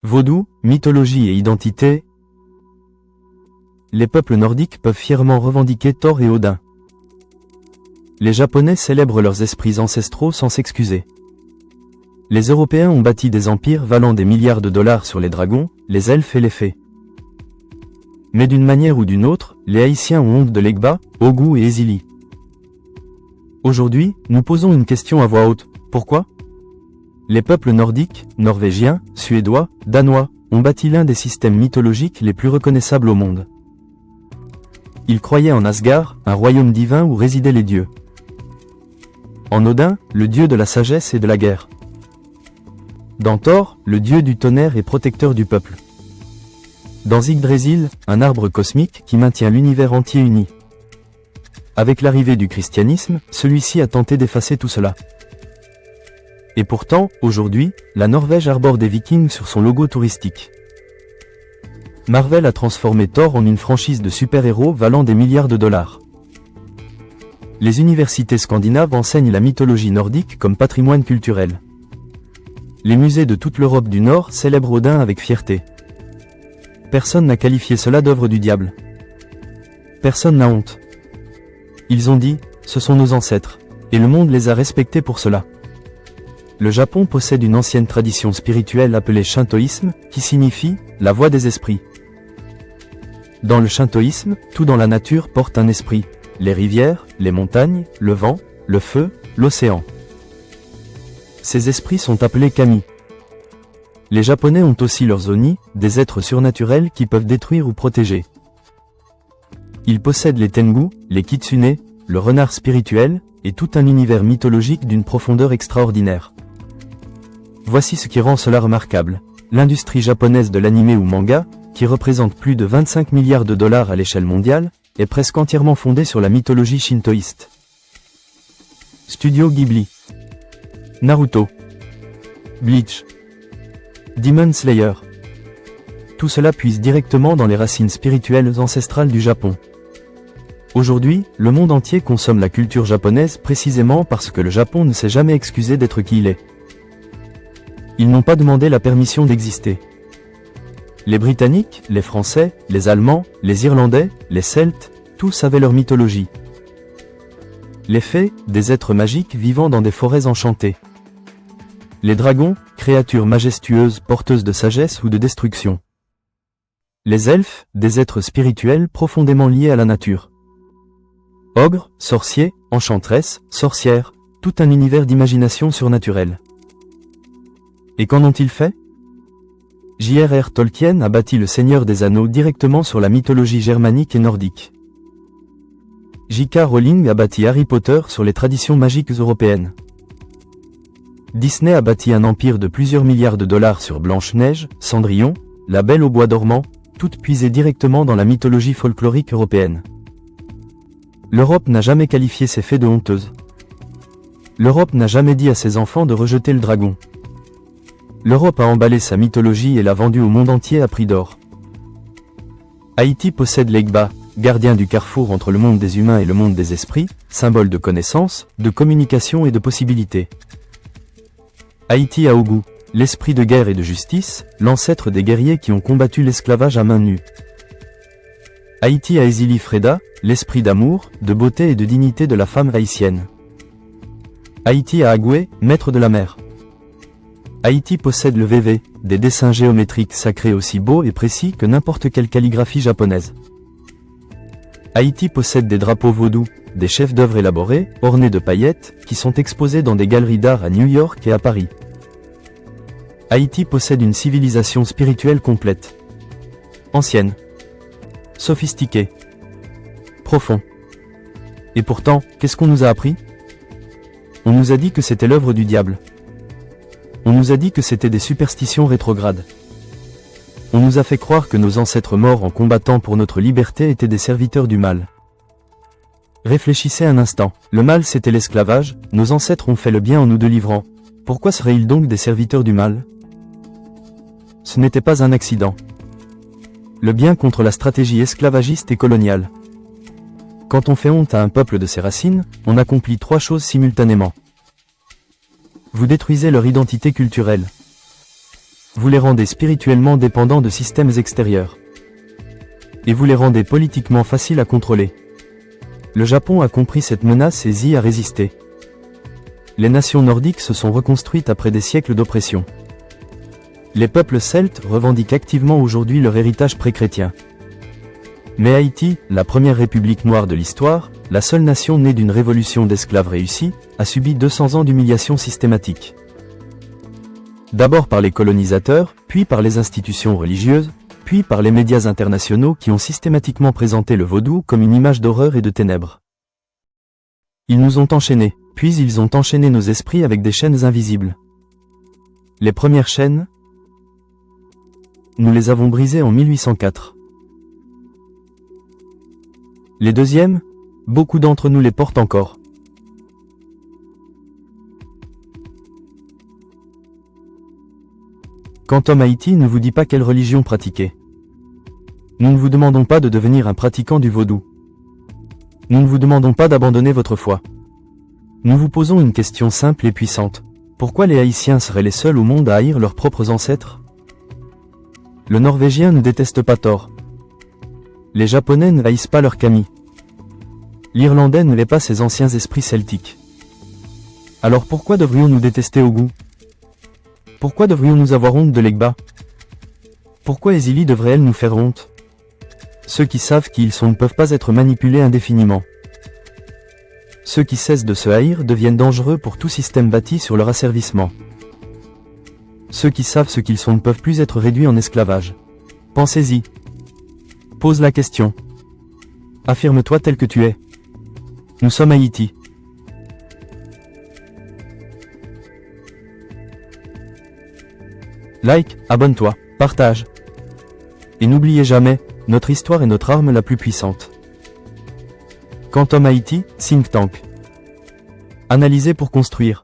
Vaudou, mythologie et identité. Les peuples nordiques peuvent fièrement revendiquer Thor et Odin. Les Japonais célèbrent leurs esprits ancestraux sans s'excuser. Les Européens ont bâti des empires valant des milliards de dollars sur les dragons, les elfes et les fées. Mais d'une manière ou d'une autre, les Haïtiens ont honte de Legba, Ogu et Ezili. Aujourd'hui, nous posons une question à voix haute. Pourquoi ? Les peuples nordiques, norvégiens, suédois, danois, ont bâti l'un des systèmes mythologiques les plus reconnaissables au monde. Ils croyaient en Asgard, un royaume divin où résidaient les dieux. En Odin, le dieu de la sagesse et de la guerre. Dans Thor, le dieu du tonnerre et protecteur du peuple. Dans Yggdrasil, un arbre cosmique qui maintient l'univers entier uni. Avec l'arrivée du christianisme, celui-ci a tenté d'effacer tout cela. Et pourtant, aujourd'hui, la Norvège arbore des Vikings sur son logo touristique. Marvel a transformé Thor en une franchise de super-héros valant des milliards de dollars. Les universités scandinaves enseignent la mythologie nordique comme patrimoine culturel. Les musées de toute l'Europe du Nord célèbrent Odin avec fierté. Personne n'a qualifié cela d'œuvre du diable. Personne n'a honte. Ils ont dit, ce sont nos ancêtres, et le monde les a respectés pour cela. Le Japon possède une ancienne tradition spirituelle appelée shintoïsme, qui signifie « la voie des esprits ». Dans le shintoïsme, tout dans la nature porte un esprit, les rivières, les montagnes, le vent, le feu, l'océan. Ces esprits sont appelés kami. Les Japonais ont aussi leurs oni, des êtres surnaturels qui peuvent détruire ou protéger. Ils possèdent les tengu, les kitsune, le renard spirituel, et tout un univers mythologique d'une profondeur extraordinaire. Voici ce qui rend cela remarquable. L'industrie japonaise de l'anime ou manga, qui représente plus de 25 milliards de dollars à l'échelle mondiale, est presque entièrement fondée sur la mythologie shintoïste. Studio Ghibli, Naruto, Bleach, Demon Slayer. Tout cela puise directement dans les racines spirituelles ancestrales du Japon. Aujourd'hui, le monde entier consomme la culture japonaise précisément parce que le Japon ne s'est jamais excusé d'être qui il est. Ils n'ont pas demandé la permission d'exister. Les Britanniques, les Français, les Allemands, les Irlandais, les Celtes, tous avaient leur mythologie. Les fées, des êtres magiques vivant dans des forêts enchantées. Les dragons, créatures majestueuses porteuses de sagesse ou de destruction. Les elfes, des êtres spirituels profondément liés à la nature. Ogres, sorciers, enchantresses, sorcières, tout un univers d'imagination surnaturelle. Et qu'en ont-ils fait ? J.R.R. Tolkien a bâti le Seigneur des Anneaux directement sur la mythologie germanique et nordique. J.K. Rowling a bâti Harry Potter sur les traditions magiques européennes. Disney a bâti un empire de plusieurs milliards de dollars sur Blanche-Neige, Cendrillon, La Belle au bois dormant, toutes puisées directement dans la mythologie folklorique européenne. L'Europe n'a jamais qualifié ces fées de honteuses. L'Europe n'a jamais dit à ses enfants de rejeter le dragon. L'Europe a emballé sa mythologie et l'a vendue au monde entier à prix d'or. Haïti possède Legba, gardien du carrefour entre le monde des humains et le monde des esprits, symbole de connaissance, de communication et de possibilités. Haïti a Ogu, l'esprit de guerre et de justice, l'ancêtre des guerriers qui ont combattu l'esclavage à main nue. Haïti a Ezili Freda, l'esprit d'amour, de beauté et de dignité de la femme haïtienne. Haïti a Agoué, maître de la mer. Haïti possède le VV, des dessins géométriques sacrés aussi beaux et précis que n'importe quelle calligraphie japonaise. Haïti possède des drapeaux vaudous, des chefs d'œuvre élaborés, ornés de paillettes, qui sont exposés dans des galeries d'art à New York et à Paris. Haïti possède une civilisation spirituelle complète. Ancienne. Sophistiquée. Profond. Et pourtant, qu'est-ce qu'on nous a appris ? On nous a dit que c'était l'œuvre du diable. On nous a dit que c'était des superstitions rétrogrades. On nous a fait croire que nos ancêtres morts en combattant pour notre liberté étaient des serviteurs du mal. Réfléchissez un instant, le mal c'était l'esclavage, nos ancêtres ont fait le bien en nous délivrant. Pourquoi seraient-ils donc des serviteurs du mal ? Ce n'était pas un accident. Le bien contre la stratégie esclavagiste et coloniale. Quand on fait honte à un peuple de ses racines, on accomplit 3 choses simultanément. Vous détruisez leur identité culturelle. Vous les rendez spirituellement dépendants de systèmes extérieurs. Et vous les rendez politiquement faciles à contrôler. Le Japon a compris cette menace et y a résisté. Les nations nordiques se sont reconstruites après des siècles d'oppression. Les peuples celtes revendiquent activement aujourd'hui leur héritage pré-chrétien. Mais Haïti, la première république noire de l'histoire, la seule nation née d'une révolution d'esclaves réussie, a subi 200 ans d'humiliation systématique. D'abord par les colonisateurs, puis par les institutions religieuses, puis par les médias internationaux qui ont systématiquement présenté le vaudou comme une image d'horreur et de ténèbres. Ils nous ont enchaînés, puis ils ont enchaîné nos esprits avec des chaînes invisibles. Les premières chaînes, nous les avons brisées en 1804. Les deuxièmes, beaucoup d'entre nous les portent encore. Quant à Haïti ne vous dit pas quelle religion pratiquer. Nous ne vous demandons pas de devenir un pratiquant du vaudou. Nous ne vous demandons pas d'abandonner votre foi. Nous vous posons une question simple et puissante. Pourquoi les Haïtiens seraient les seuls au monde à haïr leurs propres ancêtres? Le Norvégien ne déteste pas Thor. Les Japonais ne haïssent pas leur kami. L'Irlandais ne l'est pas ses anciens esprits celtiques. Alors pourquoi devrions-nous détester Ogu? Pourquoi devrions-nous avoir honte de l'Egba? Pourquoi Ezili devrait-elle nous faire honte? Ceux qui savent qui ils sont ne peuvent pas être manipulés indéfiniment. Ceux qui cessent de se haïr deviennent dangereux pour tout système bâti sur leur asservissement. Ceux qui savent ce qu'ils sont ne peuvent plus être réduits en esclavage. Pensez-y. Pose la question. Affirme-toi tel que tu es. Nous sommes Haïti. Like, abonne-toi, partage. Et n'oubliez jamais, notre histoire est notre arme la plus puissante. Quantum Haïti, Think Tank. Analyser pour construire.